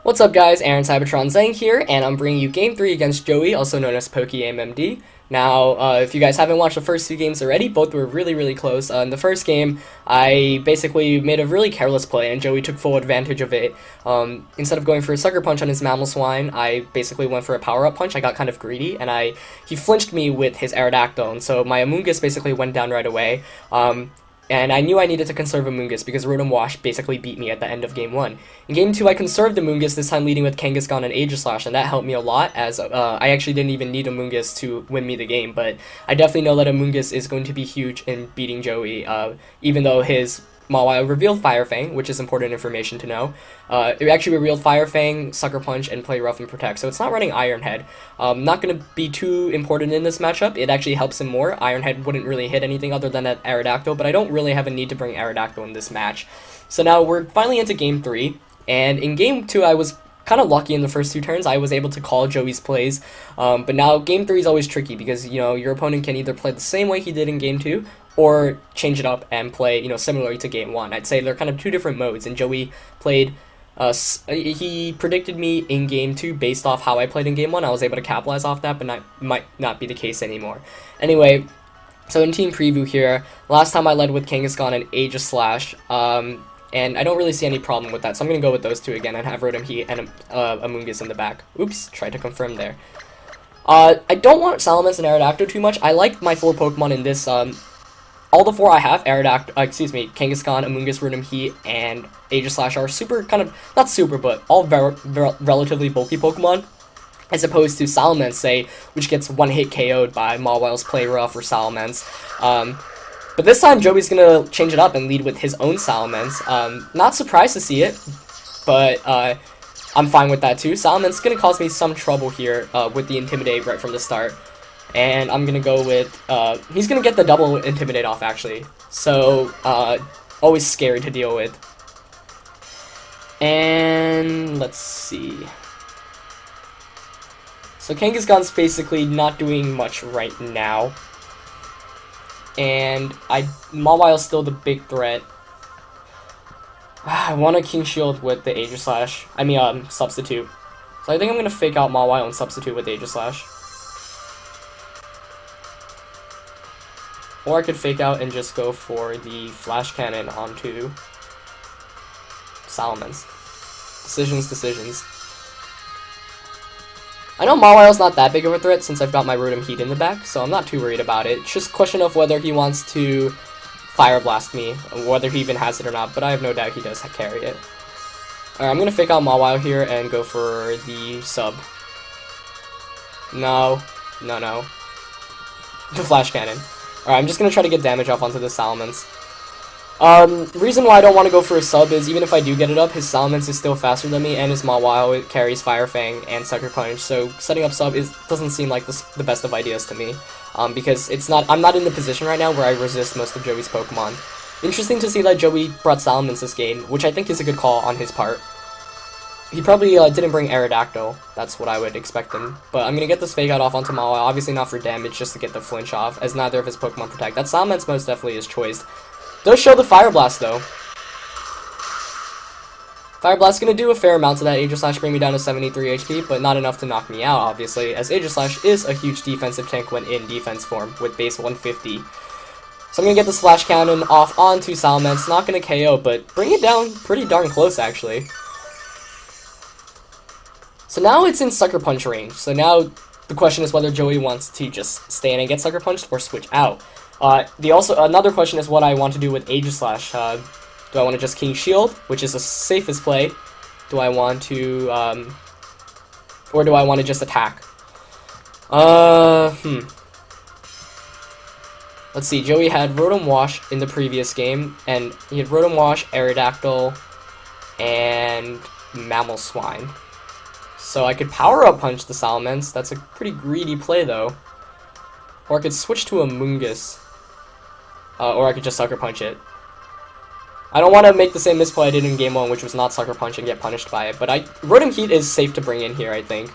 What's up guys, Aaron Cybertron Zhang here, and I'm bringing you Game 3 against Joey, also known as pokeaimMD. Now, if you guys haven't watched the first two games already, both were really close. In the first game, I basically made a really careless play, and Joey took full advantage of it. Instead of going for a sucker punch on his Mammal Swine, I basically went for a power-up punch. I got kind of greedy, and he flinched me with his Aerodactyl, and so my Amoonguss basically went down right away. And I knew I needed to conserve Amoonguss because Rotom Wash basically beat me at the end of Game 1. In Game 2, I conserved Amoonguss, this time leading with Kangaskhan and Aegislash, and that helped me a lot, as I actually didn't even need Amoonguss to win me the game, but I definitely know that Amoonguss is going to be huge in beating Joey, even though his Mawile revealed Fire Fang, which is important information to know. It actually revealed Fire Fang, Sucker Punch, and Play Rough and Protect, so it's not running Iron Head. Not going to be too important in this matchup. It actually helps him more. Iron Head wouldn't really hit anything other than that Aerodactyl, but I don't really have a need to bring Aerodactyl in this match. So now we're finally into Game 3, and in Game 2 I was kind of lucky in the first two turns. I was able to call Joey's plays, but now Game 3 is always tricky because, you know, your opponent can either play the same way he did in Game 2, or change it up and play, you know, similarly to Game 1. I'd say they're kind of two different modes, and Joey played, he predicted me in Game 2 based off how I played in Game 1. I was able to capitalize off that, but might not be the case anymore. Anyway, so in Team Preview here, last time I led with Kangaskhan and Aegislash, and I don't really see any problem with that, so I'm going to go with those two again and have Rotom Heat and Amoonguss in the back. Oops, tried to confirm there. I don't want Salamence and Aerodactyl too much. I like my 4 Pokemon in this, all the 4 I have, Kangaskhan, Amoonguss, Rotom Heat, and Aegislash are super, kind of, not super, but all relatively bulky Pokemon, as opposed to Salamence, say, which gets one-hit KO'd by Mawile's Play Rough or Salamence. But this time, Joey's gonna change it up and lead with his own Salamence. Not surprised to see it, but I'm fine with that too. Salamence is gonna cause me some trouble here with the Intimidate right from the start. And I'm gonna go with, he's gonna get the double Intimidate off, actually. So, always scary to deal with. And, let's see. So Kangaskhan's basically not doing much right now. And Mawile's still the big threat. I want a King Shield with the Aegislash. Substitute. So I think I'm gonna fake out Mawile and substitute with Aegislash. Or I could fake out and just go for the Flash Cannon onto Salamence. Decisions. I know Mawile's not that big of a threat since I've got my Rotom Heat in the back, so I'm not too worried about it. It's just a question of whether he wants to Fire Blast me, whether he even has it or not, but I have no doubt he does carry it. Alright, I'm gonna fake out Mawile here and go for the sub. No. The Flash Cannon. Alright, I'm just gonna try to get damage off onto the Salamence. Reason why I don't want to go for a sub is, even if I do get it up, his Salamence is still faster than me, and his Mawile, it carries Fire Fang and Sucker Punch, so setting up sub doesn't seem like the best of ideas to me, because I'm not in the position right now where I resist most of Joey's Pokemon. Interesting to see that Joey brought Salamence this game, which I think is a good call on his part. He probably didn't bring Aerodactyl, that's what I would expect him. But I'm going to get this Fake Out off onto Mawile, obviously not for damage, just to get the flinch off, as neither of his Pokemon protect. That Salamence most definitely is choiced. Does show the Fire Blast, though. Fire Blast is going to do a fair amount to that Aegislash, bring me down to 73 HP, but not enough to knock me out, obviously, as Aegislash is a huge defensive tank when in defense form, with base 150. So I'm going to get this Flash Cannon off onto Salamence, not going to KO, but bring it down pretty darn close, actually. So now it's in Sucker Punch range, so now the question is whether Joey wants to just stay in and get Sucker Punched, or switch out. Another question is what I want to do with Aegislash. Do I want to just King Shield, which is the safest play? Do I want to, or do I want to just attack? Let's see, Joey had Rotom Wash in the previous game, and he had Rotom Wash, Aerodactyl, and Mammal Swine. So I could Power-Up Punch the Salamence. That's a pretty greedy play, though. Or I could switch to Amoonguss. Or I could just Sucker Punch it. I don't want to make the same misplay I did in Game 1, which was not Sucker Punch and get punished by it. But Rotom Heat is safe to bring in here, I think.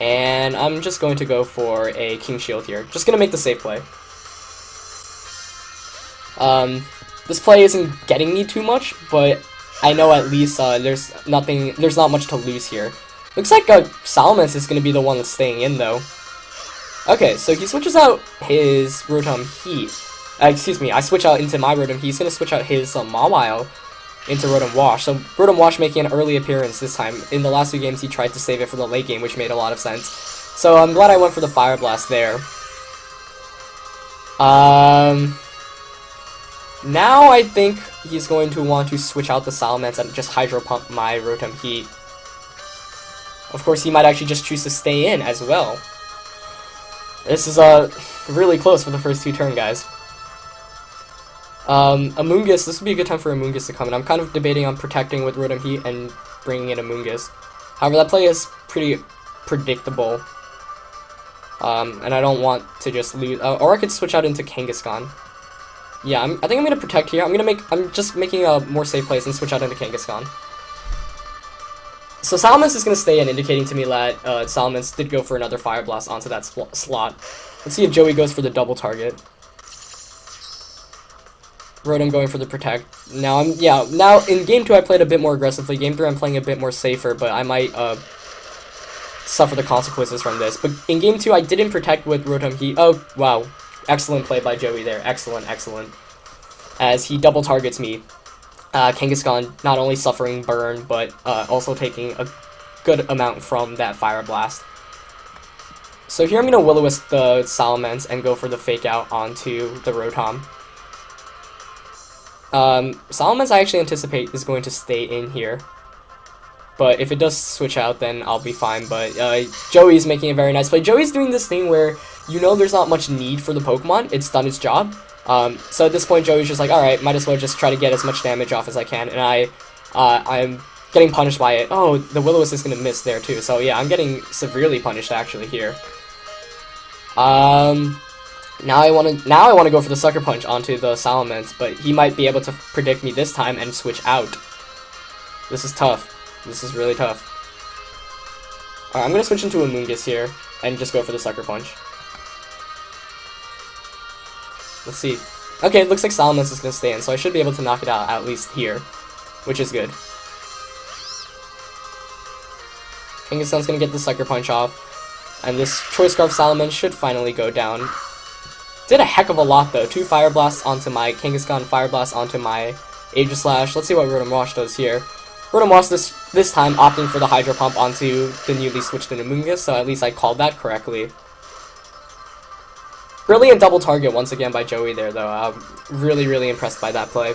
And I'm just going to go for a King Shield here. Just going to make the safe play. This play isn't getting me too much, but I know at least there's not much to lose here. Looks like Salamence is going to be the one that's staying in, though. Okay, so he switches out his Rotom Heat. Excuse me, I switch out into my Rotom Heat. He's going to switch out his Mawile into Rotom Wash. So Rotom Wash making an early appearance this time. In the last 2 games, he tried to save it for the late game, which made a lot of sense. So I'm glad I went for the Fire Blast there. Now I think he's going to want to switch out the Salamence and just Hydro Pump my Rotom Heat. Of course, he might actually just choose to stay in as well. This is really close for the first 2 turn, guys. Amoonguss, this would be a good time for Amoonguss to come in. I'm kind of debating on protecting with Rotom Heat and bringing in Amoonguss. However, that play is pretty predictable. And I don't want to just lose. Or I could switch out into Kangaskhan. Yeah, I think I'm gonna protect here. I'm just making a more safe place and switch out into Kangaskhan. So Salamence is gonna stay in, indicating to me that Salamence did go for another Fire Blast onto that slot. Let's see if Joey goes for the double target. Rotom going for the protect. Now in game 2 I played a bit more aggressively. Game 3 I'm playing a bit more safer, but I might suffer the consequences from this. But in game 2 I didn't protect with Rotom Heat. Oh wow. Excellent play by Joey there. Excellent, excellent. As he double targets me. Kangaskhan not only suffering burn, but also taking a good amount from that Fire Blast. So here I'm going to Will-O-Wisp the Salamence and go for the Fake Out onto the Rotom. Salamence I actually anticipate is going to stay in here. But if it does switch out, then I'll be fine. But Joey's making a very nice play. Joey's doing this thing where you know there's not much need for the Pokemon. It's done its job. So at this point, Joey's just like, alright, might as well just try to get as much damage off as I can. And I'm getting punished by it. Oh, the Will-O-Wisp is going to miss there too. So yeah, I'm getting severely punished actually here. Now I want to go for the Sucker Punch onto the Salamence, but he might be able to predict me this time and switch out. This is tough. This is really tough. Alright, I'm going to switch into Amoonguss here and just go for the Sucker Punch. Let's see. Okay, it looks like Salamence is going to stay in, so I should be able to knock it out at least here, which is good. Kangaskhan's going to get the Sucker Punch off, and this Choice Scarf Salamence should finally go down. Did a heck of a lot though. 2 Fire Blasts onto my Kangaskhan, Fire Blast onto my Aegislash. Let's see what Rotom Wash does here. Rotom Wash this time opting for the Hydro Pump onto the newly switched Amoonguss, so at least I called that correctly. Brilliant double target once again by Joey there though. I'm really, really impressed by that play.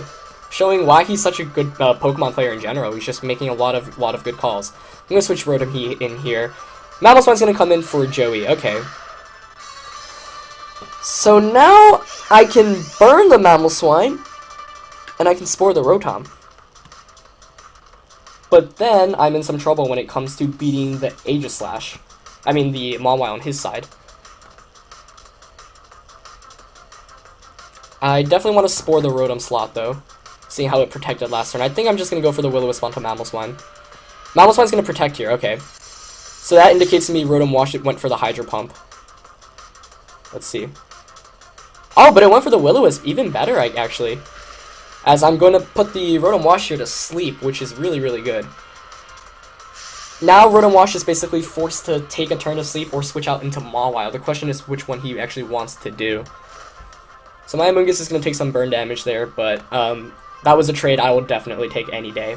Showing why he's such a good Pokemon player in general. He's just making a lot of good calls. I'm going to switch Rotom Heat in here. Mamoswine's going to come in for Joey. Okay. So now I can burn the Mamoswine, and I can Spore the Rotom. But then I'm in some trouble when it comes to beating the Aegislash. I mean the Mawile on his side. I definitely want to Spore the Rotom slot though, seeing how it protected last turn. I think I'm just going to go for the Will-O-Wisp onto Mamoswine. Mamoswine's going to protect here, okay. So that indicates to me Rotom Wash went for the Hydro Pump. Let's see. Oh, but it went for the Will-O-Wisp, even better, actually. As I'm going to put the Rotom Wash here to sleep, which is really, really good. Now Rotom Wash is basically forced to take a turn of sleep or switch out into Mawile. The question is which one he actually wants to do. So my Amoonguss is going to take some burn damage there, but that was a trade I will definitely take any day.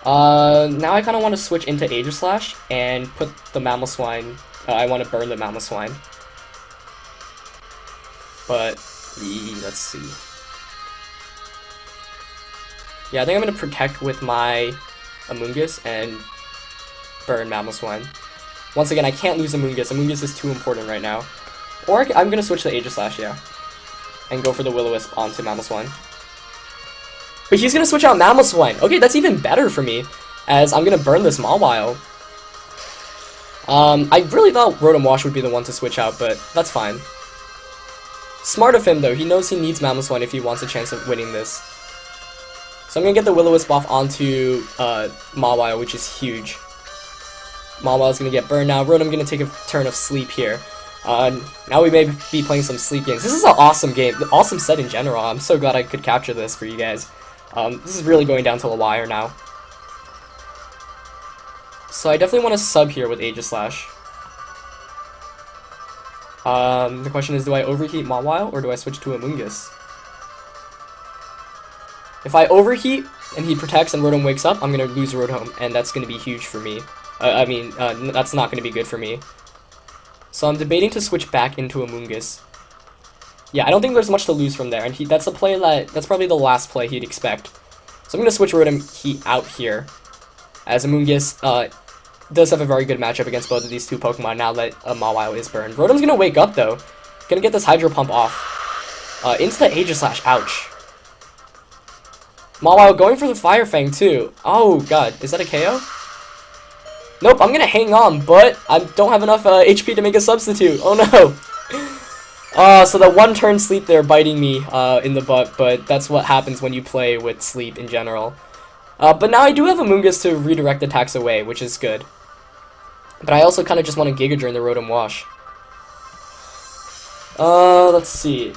Now I kind of want to switch into Aegislash and put the Mamoswine. I want to burn the Mamoswine. But, let's see. Yeah, I think I'm going to protect with my Amoonguss and burn Mamoswine. Once again, I can't lose Amoonguss. Amoonguss is too important right now. Or I'm going to switch to Aegislash, yeah. And go for the Will-O-Wisp onto Mamoswine. But he's going to switch out Mamoswine. Okay, that's even better for me, as I'm going to burn this Mawile. I really thought Rotom Wash would be the one to switch out, but that's fine. Smart of him, though. He knows he needs Mamoswine if he wants a chance of winning this. So I'm going to get the Will-O-Wisp off onto Mawile, which is huge. Mawile's going to get burned now. Rotom going to take a turn of sleep here. Now we may be playing some sleep games. This is an awesome game. Awesome set in general. I'm so glad I could capture this for you guys. This is really going down to the wire now. So I definitely want to sub here with Aegislash. The question is, do I overheat Mawile or do I switch to Amoonguss? If I overheat and he protects and Rotom wakes up, I'm going to lose Rotom, and that's going to be huge for me. That's not going to be good for me. So I'm debating to switch back into Amoonguss. Yeah, I don't think there's much to lose from there, and that's a play that's probably the last play he'd expect. So I'm going to switch Rotom Heat out here, as Amoonguss does have a very good matchup against both of these two Pokemon now that Mawile is burned. Rotom's going to wake up, though. Going to get this Hydro Pump off. Into the Aegislash, ouch. Mawile going for the Fire Fang, too. Oh, God, is that a KO? Nope, I'm going to hang on, but I don't have enough HP to make a substitute. Oh, no. So the one-turn sleep there biting me in the butt, but that's what happens when you play with sleep in general. But now I do have Amoonguss to redirect attacks away, which is good. But I also kind of just want to Giga Drain the Rotom Wash. Let's see.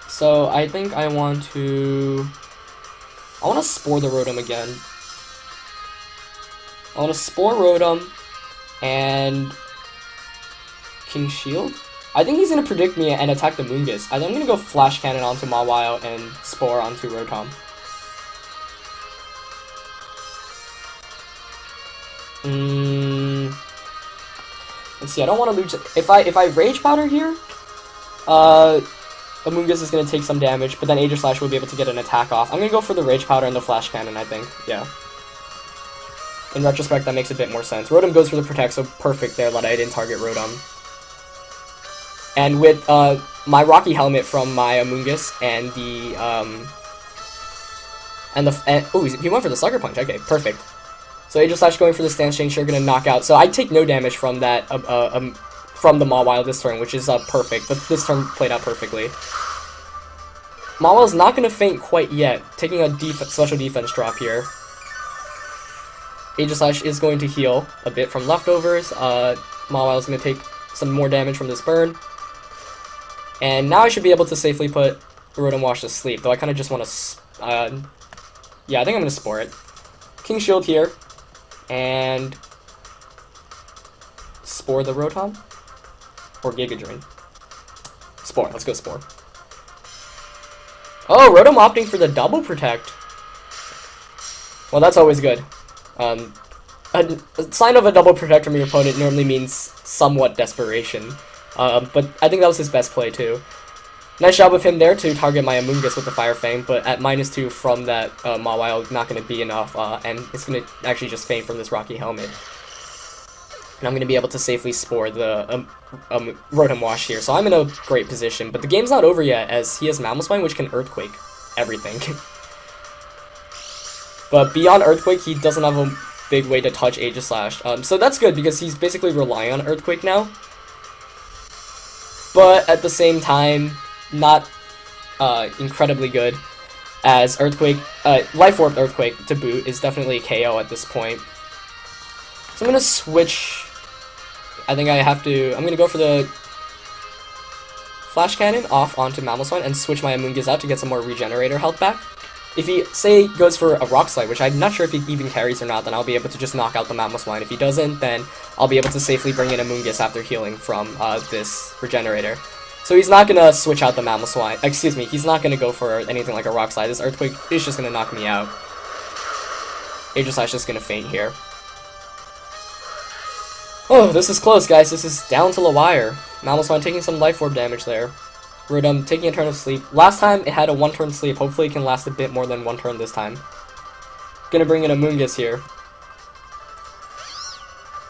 So I think I want to Spore the Rotom again. I want to Spore Rotom and King Shield. I think he's going to predict me and attack the Amoonguss. I'm going to go Flash Cannon onto Mawile and Spore onto Rotom. Let's see, I don't want to lose. If I Rage Powder here, Amoonguss is going to take some damage, but then Aegislash will be able to get an attack off. I'm going to go for the Rage Powder and the Flash Cannon, I think. Yeah. In retrospect, that makes a bit more sense. Rotom goes for the Protect, so perfect there that I didn't target Rotom. And with my Rocky Helmet from my Amoonguss and the oh, he went for the Sucker Punch. Okay, perfect. So Aegislash going for the Stance Change, sure gonna knock out. So I take no damage from that from the Mawile this turn, which is perfect. But this turn played out perfectly. Mawile's not gonna faint quite yet, taking a special defense drop here. Aegislash is going to heal a bit from leftovers. Mawile's gonna take some more damage from this burn. And now I should be able to safely put Rotom Wash to sleep, though I kind of just want to, yeah, I think I'm going to Spore it. King Shield here, and Spore the Rotom, or Giga Drain. Spore, let's go Spore. Oh, Rotom opting for the Double Protect. Well, that's always good. A sign of a Double Protect from your opponent normally means somewhat desperation. But I think that was his best play, too. Nice job of him there to target my Amoonguss with the Fire Fang, but at -2 from that Mawile, not going to be enough, and it's going to actually just faint from this Rocky Helmet. And I'm going to be able to safely Spore the Rotom Wash here, so I'm in a great position. But the game's not over yet, as he has Mammospine, which can Earthquake everything. But beyond Earthquake, he doesn't have a big way to touch Aegislash. So that's good, because he's basically relying on Earthquake now. But at the same time, not incredibly good, as Earthquake, Life Orb Earthquake to boot is definitely a KO at this point. So I'm going to switch, I think I have to, I'm going to go for the Flash Cannon off onto Mammospine and switch my Amoonguss out to get some more Regenerator health back. If he, say, goes for a Rock Slide, which I'm not sure if he even carries or not, then I'll be able to just knock out the Mammospine. If he doesn't, then I'll be able to safely bring in Amoonguss after healing from this Regenerator. So he's not going to switch out the Mammospine. Excuse me, he's not going to go for anything like a Rock Slide. This Earthquake is just going to knock me out. Aegislash is just going to faint here. Oh, this is close, guys. This is down to the wire. Mammospine taking some Life Orb damage there. Rotom taking a turn of sleep. Last time it had a 1-turn sleep. Hopefully it can last a bit more than 1 turn this time. Gonna bring in Amoonguss here.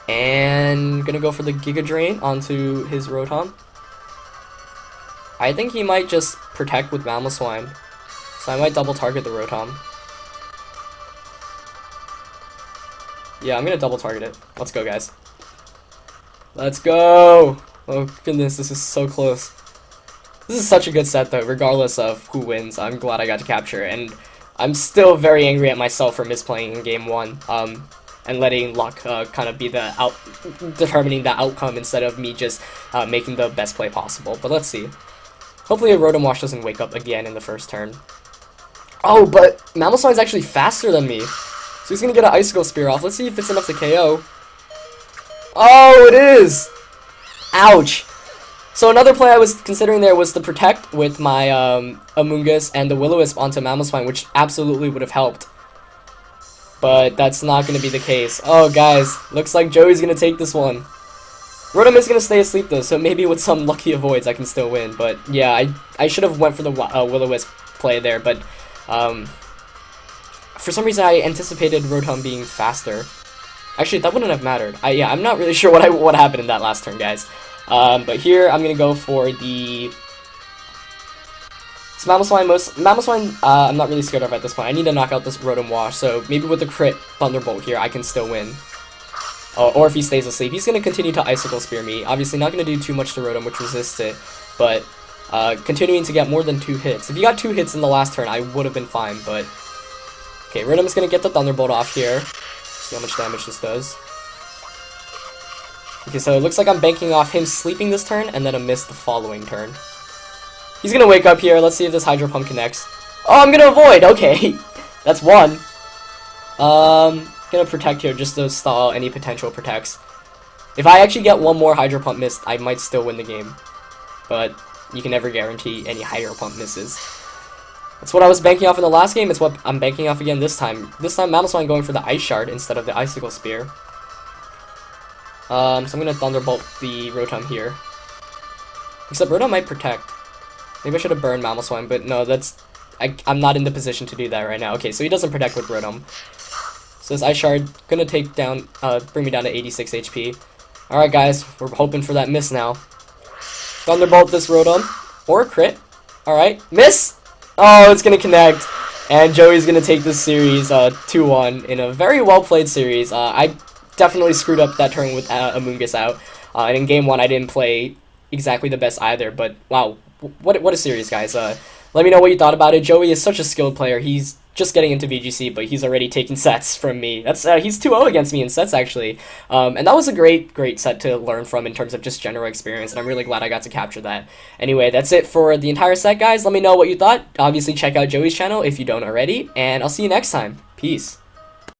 And gonna go for the Giga Drain onto his Rotom. I think he might just protect with Mammospine. So I might double target the Rotom. Yeah, I'm gonna double target it. Let's go, guys. Let's go! Oh goodness, this is so close. This is such a good set, though, regardless of who wins. I'm glad I got to capture it, and I'm still very angry at myself for misplaying in Game 1, and letting luck kind of be determining the outcome instead of me just making the best play possible. But let's see. Hopefully a Rotom Wash doesn't wake up again in the first turn. Oh, but Mamoswine's actually faster than me. So he's gonna get an Icicle Spear off. Let's see if it's enough to KO. Oh, it is! Ouch! So another play I was considering there was to protect with my Amoonguss and the Will-O-Wisp onto Mamoswine, which absolutely would have helped. But that's not going to be the case. Oh, guys, looks like Joey's going to take this one. Rotom is going to stay asleep, though, so maybe with some lucky avoids I can still win. But, yeah, I should have went for the Will-O-Wisp play there, but for some reason I anticipated Rotom being faster. Actually, that wouldn't have mattered. Yeah, I'm not really sure what happened in that last turn, guys. But here, I'm going to go for the... It's Mamoswine, I'm not really scared of at this point. I need to knock out this Rotom Wash, so maybe with the crit Thunderbolt here, I can still win. Or if he stays asleep, he's going to continue to Icicle Spear me. Obviously, not going to do too much to Rotom, which resists it, but continuing to get more than 2 hits. If he got 2 hits in the last turn, I would have been fine, but... Okay, Rotom's going to get the Thunderbolt off here. See how much damage this does. Okay, so it looks like I'm banking off him sleeping this turn, and then a miss the following turn. He's gonna wake up here. Let's see if this Hydro Pump connects. Oh, I'm gonna avoid. Okay, that's one. Gonna protect here just to stall any potential protects. If I actually get one more Hydro Pump miss, I might still win the game. But you can never guarantee any Hydro Pump misses. That's what I was banking off in the last game. It's what I'm banking off again this time. This time, Mamoswine going for the Ice Shard instead of the Icicle Spear. So I'm gonna Thunderbolt the Rotom here. Except Rotom might protect. Maybe I should have burned Mamoswine, but no, I'm not in the position to do that right now. Okay, so he doesn't protect with Rotom. So this Ice Shard gonna take down, bring me down to 86 HP. Alright guys, we're hoping for that miss now. Thunderbolt this Rotom. Or a crit. Alright, miss! Oh, it's gonna connect. And Joey's gonna take this series 2-1 in a very well played series. I definitely screwed up that turn with Amoonguss out. And in game 1 I didn't play exactly the best either, but wow. What a series, guys. Let me know what you thought about it. Joey is such a skilled player. He's just getting into VGC, but he's already taking sets from me. That's he's 2-0 against me in sets, actually. And that was a great set to learn from in terms of just general experience, and I'm really glad I got to capture that. Anyway, that's it for the entire set, guys. Let me know what you thought. Obviously, check out Joey's channel if you don't already, and I'll see you next time. Peace.